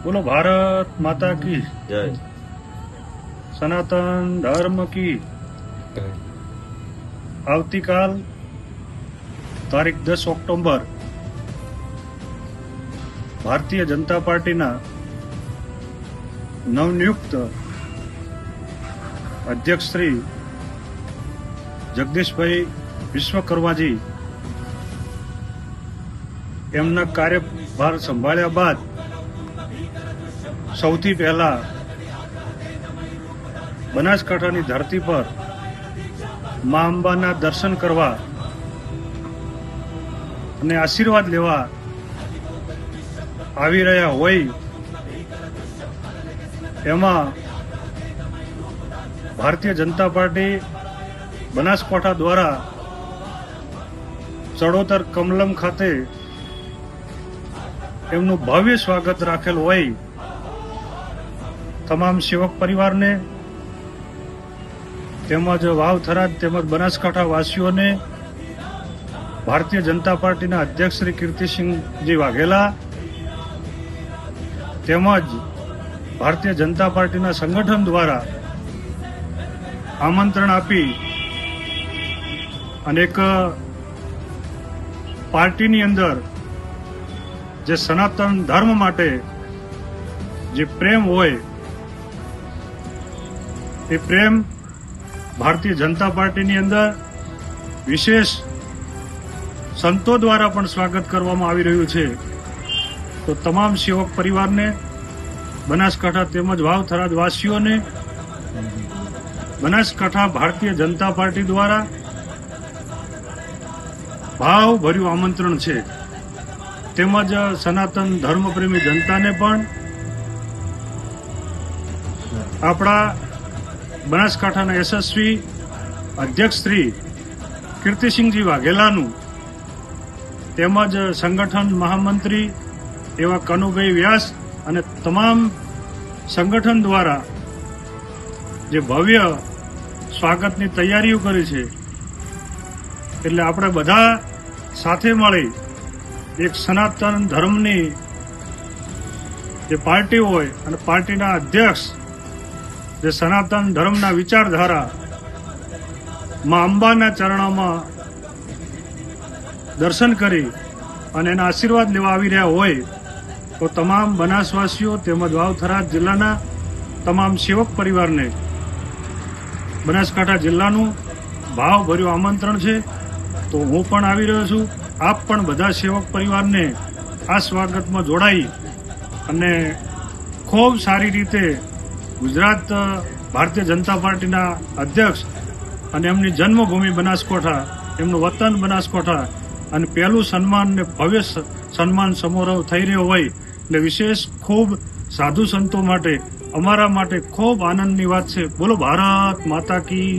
बोलो भारत माता की जय। सनातन धर्म की આવતીકાલ તારીખ 10 ઓક્ટોબર ભારતીય જનતા પાર્ટીના નવનિયુક્ત અધ્યક્ષ શ્રી જગદીશભાઈ વિશ્વકર્માજી એમના કાર્યભાર સંભાળ્યા બાદ સૌથી પહેલા બનાસકાંઠાની ધરતી પર મા અંબાના દર્શન કરવા અને આશીર્વાદ લેવા આવી રહ્યા હોય એમાં ભારતીય જનતા પાર્ટી બનાસકાંઠા દ્વારા ચડોતર કમલમ ખાતે એમનું ભવ્ય સ્વાગત રાખેલ હોય તમામ સેવક પરિવારને તેમજ વાવ થરાદ તેમજ બનાસકાંઠા વાસીઓને ભારતીય જનતા પાર્ટીના અધ્યક્ષ શ્રી કીર્તિસિંહજી વાઘેલા તેમજ ભારતીય જનતા પાર્ટીના સંગઠન દ્વારા આમંત્રણ આપી અને એક પાર્ટીની અંદર જે સનાતન ધર્મ માટે જે પ્રેમ હોય એ પ્રેમ ભારતીય જનતા પાર્ટીની અંદર વિશેષ સંતો દ્વારા પણ સ્વાગત કરવામાં આવી રહ્યું છે. તો તમામ સેવક પરિવારને બનાસકાંઠા તેમજ વાવ થરાદ વાસીઓને બનાસકાંઠા ભારતીય જનતા પાર્ટી દ્વારા ભાવભર્યું આમંત્રણ છે. તેમજ સનાતન ધર્મપ્રેમી જનતાને પણ આપણા બનાસકાંઠાના યશસ્વી અધ્યક્ષ શ્રી કીર્તિસિંહજી વાઘેલાનું તેમજ સંગઠન મહામંત્રી એવા કનુભાઈ વ્યાસ અને તમામ સંગઠન દ્વારા જે ભવ્ય સ્વાગતની તૈયારીઓ કરી છે એટલે આપણે બધા સાથે મળી એક સનાતન ધર્મની જે પાર્ટી હોય અને પાર્ટીના અધ્યક્ષ જે સનાતન ધર્મના વિચારધારા મા અંબાના ચરણોમાં દર્શન કરી અને એના આશીર્વાદ લેવા આવી રહ્યા હોય તો તમામ બનાસવાસીઓ તેમજ વાવ થરાદ જિલ્લાના તમામ સેવક પરિવારને બનાસકાંઠા જિલ્લાનું ભાવભર્યું આમંત્રણ છે. તો હું પણ આવી રહ્યો છું. આપ પણ બધા સેવક પરિવારને આ સ્વાગતમાં જોડાઈ અને ખૂબ સારી રીતે ગુજરાત ભારતીય જનતા પાર્ટીના અધ્યક્ષ અને એમની જન્મભૂમિ બનાસકાંઠા, એમનું વતન બનાસકાંઠા અને પહેલું સન્માન ને ભવ્ય સન્માન સમારોહ થઈ રહ્યો હોય એટલે વિશેષ ખૂબ સાધુ સંતો માટે અમારા માટે ખૂબ આનંદની વાત છે. બોલો ભારત માતા કી.